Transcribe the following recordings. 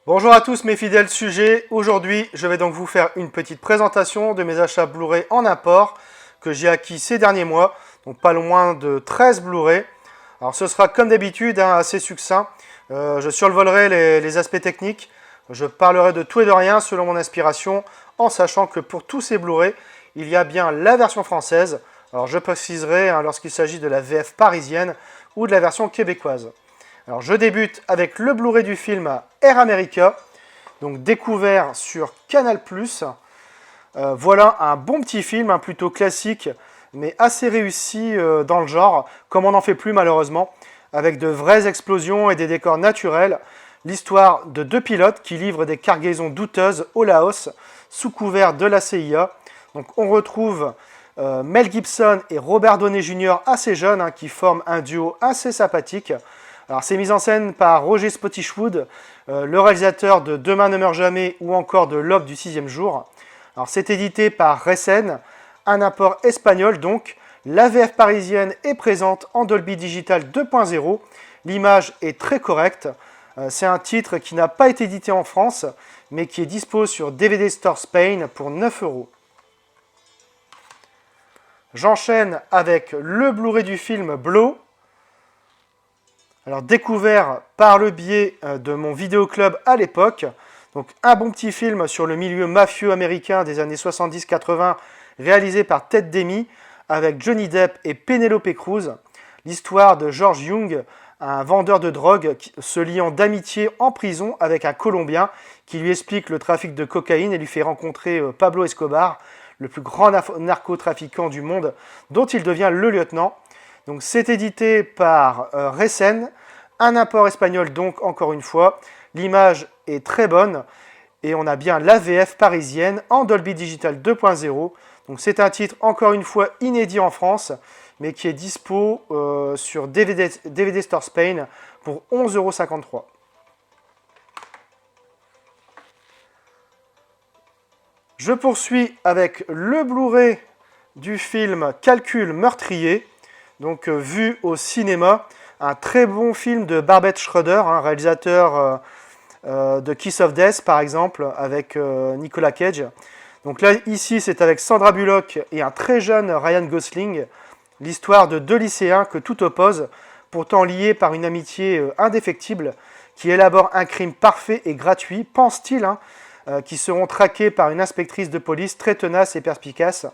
Bonjour à tous mes fidèles sujets, aujourd'hui je vais donc vous faire une petite présentation de mes achats Blu-ray en import que j'ai acquis ces derniers mois, donc pas loin de 13 Blu-ray. Alors ce sera comme d'habitude assez succinct, je survolerai les aspects techniques, je parlerai de tout et de rien selon mon inspiration en sachant que pour tous ces Blu-ray il y a bien la version française, alors je préciserai lorsqu'il s'agit de la VF parisienne ou de la version québécoise. Alors je débute avec le Blu-ray du film Air America, donc découvert sur Canal+. Voilà un bon petit film, plutôt classique, mais assez réussi dans le genre, comme on n'en fait plus malheureusement, avec de vraies explosions et des décors naturels. L'histoire de deux pilotes qui livrent des cargaisons douteuses au Laos, sous couvert de la CIA. Donc on retrouve Mel Gibson et Robert Downey Jr. assez jeunes, qui forment un duo assez sympathique. Alors c'est mis en scène par Roger Spottiswoode, le réalisateur de Demain ne meurt jamais ou encore de L'aube du sixième jour. Alors c'est édité par Recen, un import espagnol donc. La VF parisienne est présente en Dolby Digital 2.0. L'image est très correcte. C'est un titre qui n'a pas été édité en France, mais qui est dispo sur DVD Store Spain pour 9 €. J'enchaîne avec le Blu-ray du film Blow. Alors découvert par le biais de mon vidéoclub à l'époque, donc un bon petit film sur le milieu mafieux américain des années 70-80 réalisé par Ted Demme avec Johnny Depp et Penelope Cruz. L'histoire de George Young, un vendeur de drogue se liant d'amitié en prison avec un Colombien qui lui explique le trafic de cocaïne et lui fait rencontrer Pablo Escobar, le plus grand narcotrafiquant du monde, dont il devient le lieutenant. Donc c'est édité par Recen, un import espagnol donc encore une fois. L'image est très bonne et on a bien la VF parisienne en Dolby Digital 2.0. Donc c'est un titre encore une fois inédit en France, mais qui est dispo sur DVD Store Spain pour 11,53 €. Je poursuis avec le Blu-ray du film Calcul meurtrier. Donc vu au cinéma, un très bon film de Barbet Schroeder, réalisateur de Kiss of Death par exemple, avec Nicolas Cage. Donc là, ici, c'est avec Sandra Bullock et un très jeune Ryan Gosling, l'histoire de deux lycéens que tout oppose, pourtant liés par une amitié indéfectible, qui élaborent un crime parfait et gratuit, pense-t-il, qui seront traqués par une inspectrice de police très tenace et perspicace.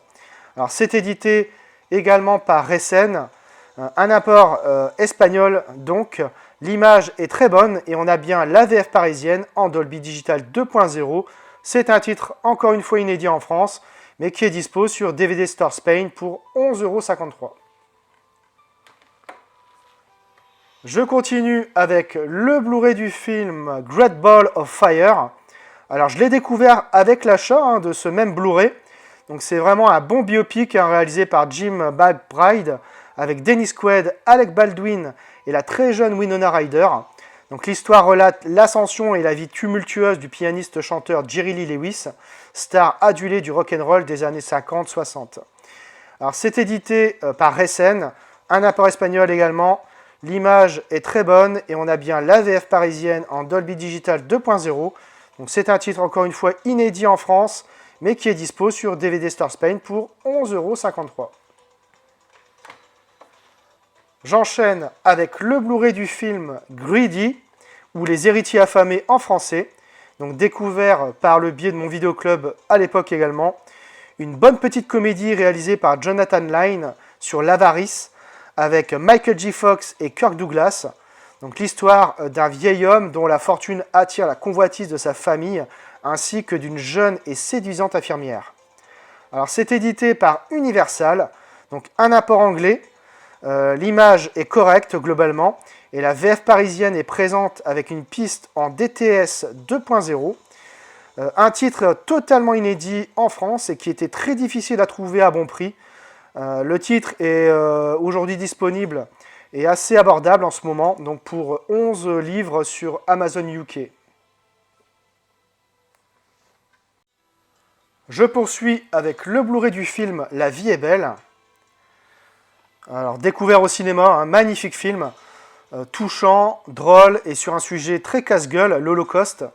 Alors c'est édité également par Recen, un import espagnol donc. L'image est très bonne et on a bien la VF parisienne en Dolby Digital 2.0. C'est un titre encore une fois inédit en France, mais qui est dispo sur DVD Store Spain pour 11,53 €. Je continue avec le Blu-ray du film Great Ball of Fire. Alors je l'ai découvert avec l'achat de ce même Blu-ray. Donc c'est vraiment un bon biopic réalisé par Jim McBride avec Dennis Quaid, Alec Baldwin et la très jeune Winona Ryder. Donc l'histoire relate l'ascension et la vie tumultueuse du pianiste-chanteur Jerry Lee Lewis, star adulé du rock'n'roll des années 50-60. Alors c'est édité par Recen, un import espagnol également. L'image est très bonne et on a bien la VF parisienne en Dolby Digital 2.0. Donc c'est un titre encore une fois inédit en France, mais qui est dispo sur DVD Store Spain pour 11,53 €. J'enchaîne avec le Blu-ray du film Greedy, ou Les héritiers affamés en français, donc découvert par le biais de mon vidéoclub à l'époque également. Une bonne petite comédie réalisée par Jonathan Lyne sur l'avarice, avec Michael J. Fox et Kirk Douglas. Donc l'histoire d'un vieil homme dont la fortune attire la convoitise de sa famille, ainsi que d'une jeune et séduisante infirmière. Alors c'est édité par Universal, donc un import anglais. L'image est correcte globalement et la VF parisienne est présente avec une piste en DTS 2.0. Un titre totalement inédit en France et qui était très difficile à trouver à bon prix. Le titre est aujourd'hui disponible et assez abordable en ce moment, donc pour 11 livres sur Amazon UK. Je poursuis avec le Blu-ray du film La vie est belle. Alors, découvert au cinéma, un magnifique film, touchant, drôle et sur un sujet très casse-gueule, l'Holocauste.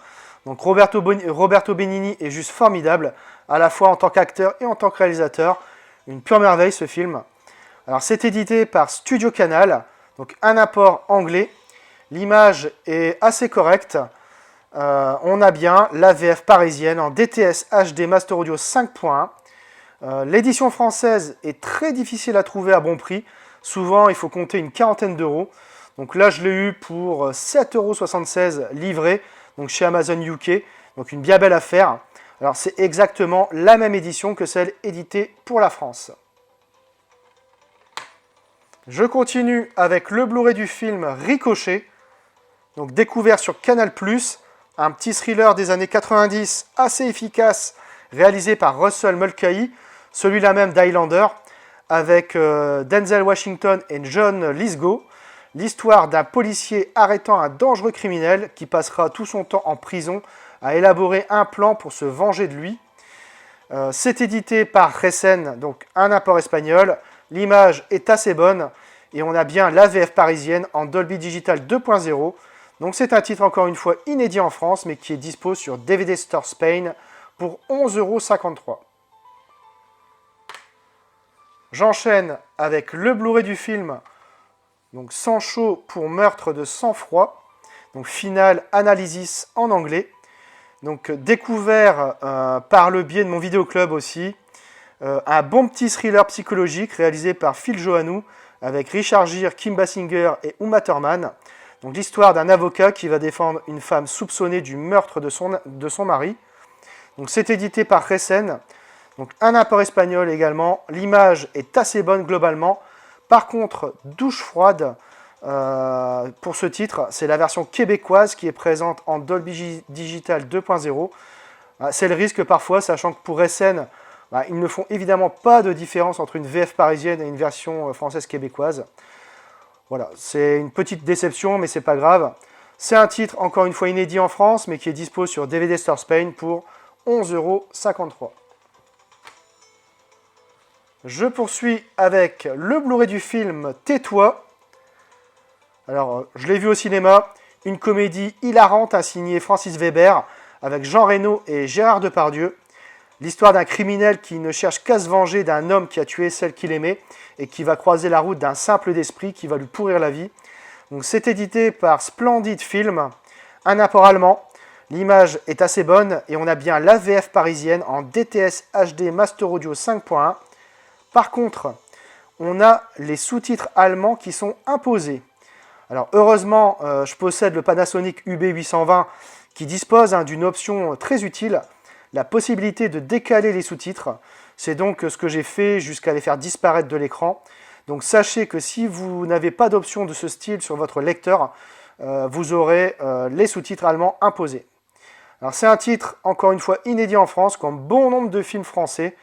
Donc Roberto Benigni est juste formidable, à la fois en tant qu'acteur et en tant que réalisateur. Une pure merveille ce film. Alors c'est édité par Studio Canal, donc un apport anglais. L'image est assez correcte. On a bien la VF parisienne en DTS HD Master Audio 5.1. L'édition française est très difficile à trouver à bon prix. Souvent, il faut compter une quarantaine d'euros. Donc là, je l'ai eu pour 7,76 € livré, donc chez Amazon UK. Donc une bien belle affaire. Alors c'est exactement la même édition que celle éditée pour la France. Je continue avec le Blu-ray du film Ricochet, donc découvert sur Canal+, un petit thriller des années 90 assez efficace, réalisé par Russell Mulcahy, celui-là même d'Highlander, avec Denzel Washington et John Lithgow. L'histoire d'un policier arrêtant un dangereux criminel qui passera tout son temps en prison à élaborer un plan pour se venger de lui. C'est édité par Recen, donc un apport espagnol. L'image est assez bonne et on a bien la VF parisienne en Dolby Digital 2.0. Donc c'est un titre encore une fois inédit en France mais qui est dispo sur DVD Store Spain pour 11,53 €. J'enchaîne avec le Blu-ray du film, donc Sancho pour meurtre de sang-froid, donc Final Analysis en anglais. Donc découvert par le biais de mon vidéoclub aussi, un bon petit thriller psychologique réalisé par Phil Joannou avec Richard Gere, Kim Basinger et Uma Thurman. Donc l'histoire d'un avocat qui va défendre une femme soupçonnée du meurtre de son mari. Donc c'est édité par Recen, donc un apport espagnol également. L'image est assez bonne globalement. Par contre, douche froide pour ce titre, c'est la version québécoise qui est présente en Dolby Digital 2.0. C'est le risque parfois, sachant que pour Recen, ils ne font évidemment pas de différence entre une VF parisienne et une version française québécoise. Voilà, c'est une petite déception, mais c'est pas grave. C'est un titre, encore une fois, inédit en France, mais qui est dispo sur DVD Store Spain pour 11,53 €. Je poursuis avec le Blu-ray du film Tais-toi. Alors, je l'ai vu au cinéma, une comédie hilarante signée Francis Weber, avec Jean Reno et Gérard Depardieu. L'histoire d'un criminel qui ne cherche qu'à se venger d'un homme qui a tué celle qu'il aimait et qui va croiser la route d'un simple d'esprit qui va lui pourrir la vie. Donc c'est édité par Splendid Film, un apport allemand. L'image est assez bonne et on a bien la VF parisienne en DTS HD Master Audio 5.1. Par contre, on a les sous-titres allemands qui sont imposés. Alors heureusement, je possède le Panasonic UB820 qui dispose d'une option très utile, la possibilité de décaler les sous-titres. C'est donc ce que j'ai fait jusqu'à les faire disparaître de l'écran. Donc sachez que si vous n'avez pas d'option de ce style sur votre lecteur, vous aurez les sous-titres allemands imposés. Alors c'est un titre, encore une fois, inédit en France, comme bon nombre de films français,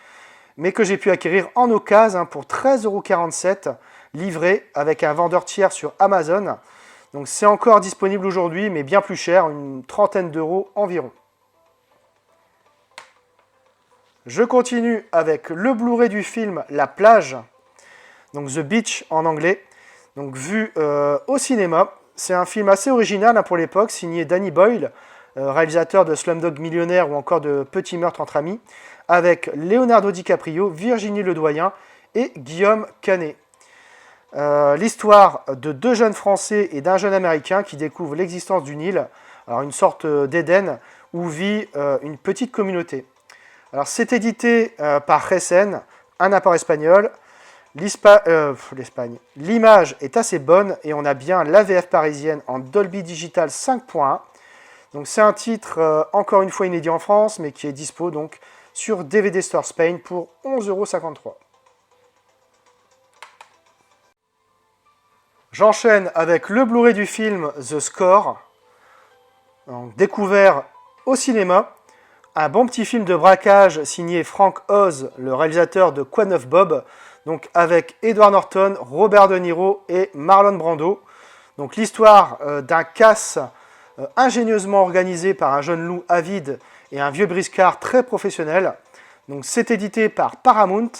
mais que j'ai pu acquérir en occasion pour 13,47 €, livré avec un vendeur tiers sur Amazon. Donc c'est encore disponible aujourd'hui, mais bien plus cher, une trentaine d'euros environ. Je continue avec le Blu-ray du film La Plage, donc The Beach en anglais, donc vu au cinéma. C'est un film assez original pour l'époque, signé Danny Boyle, réalisateur de Slumdog Millionnaire ou encore de Petit meurtre entre amis, avec Leonardo DiCaprio, Virginie Ledoyen et Guillaume Canet. L'histoire de deux jeunes Français et d'un jeune Américain qui découvrent l'existence d'une île, alors une sorte d'Éden, où vit une petite communauté. Alors c'est édité par Recen, un apport espagnol. L'Espagne. L'image est assez bonne et on a bien la VF parisienne en Dolby Digital 5.1. Donc c'est un titre encore une fois inédit en France, mais qui est dispo donc sur DVD Store Spain pour 11,53 €. J'enchaîne avec le Blu-ray du film The Score, donc, découvert au cinéma. Un bon petit film de braquage signé Frank Oz, le réalisateur de Quoi neuf Bob, donc avec Edward Norton, Robert De Niro et Marlon Brando. Donc l'histoire d'un casse ingénieusement organisé par un jeune loup avide et un vieux briscard très professionnel. Donc c'est édité par Paramount,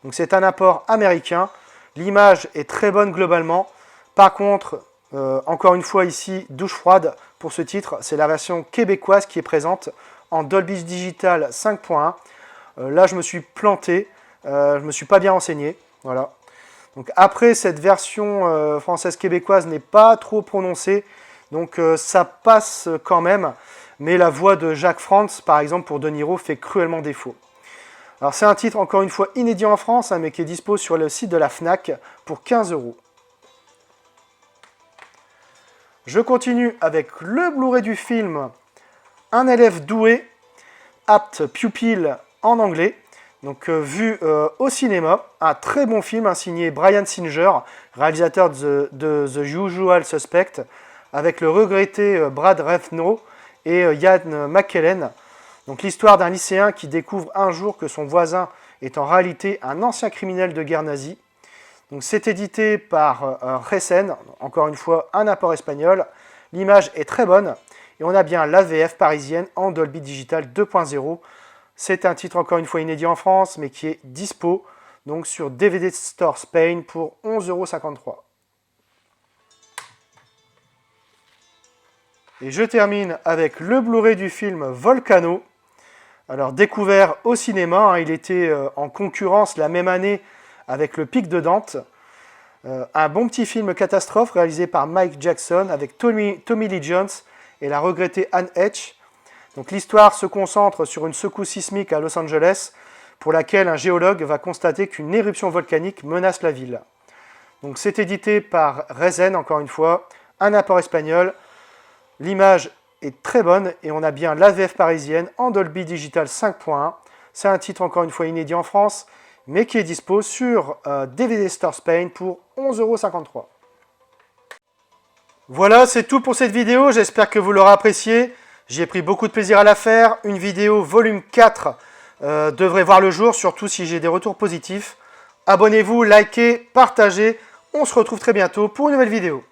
donc c'est un apport américain. L'image est très bonne globalement. Par contre, Encore une fois ici, douche froide pour ce titre. C'est la version québécoise qui est présente en Dolby Digital 5.1. Là, je me suis planté. Je ne me suis pas bien renseigné. Voilà. Donc après, cette version française québécoise n'est pas trop prononcée. Donc ça passe quand même. Mais la voix de Jacques Frantz, par exemple, pour De Niro, fait cruellement défaut. Alors c'est un titre, encore une fois, inédit en France, hein, mais qui est dispo sur le site de la Fnac pour 15 €. Je continue avec le Blu-ray du film Un élève doué, apt pupil en anglais, donc vu au cinéma. Un très bon film, hein, signé Bryan Singer, réalisateur de The Usual Suspect, avec le regretté Brad Renfro et Ian McKellen. Donc l'histoire d'un lycéen qui découvre un jour que son voisin est en réalité un ancien criminel de guerre nazi. Donc c'est édité par Recen, encore une fois un apport espagnol. L'image est très bonne et on a bien la VF parisienne en Dolby Digital 2.0. C'est un titre encore une fois inédit en France mais qui est dispo donc sur DVD Store Spain pour 11,53 €. Et je termine avec le Blu-ray du film Volcano. Alors découvert au cinéma, hein, il était en concurrence la même année avec Le Pic de Dante. Un bon petit film catastrophe réalisé par Mike Jackson avec Tommy Lee Jones et la regrettée Anne Heche. Donc l'histoire se concentre sur une secousse sismique à Los Angeles pour laquelle un géologue va constater qu'une éruption volcanique menace la ville. Donc c'est édité par Recen, encore une fois, un apport espagnol. L'image est très bonne et on a bien la VF parisienne en Dolby Digital 5.1. C'est un titre encore une fois inédit en France, mais qui est dispo sur DVD Store Spain pour 11,53 €. Voilà, c'est tout pour cette vidéo, j'espère que vous l'aurez apprécié. J'ai pris beaucoup de plaisir à la faire. Une vidéo volume 4 devrait voir le jour, surtout si j'ai des retours positifs. Abonnez-vous, likez, partagez. On se retrouve très bientôt pour une nouvelle vidéo.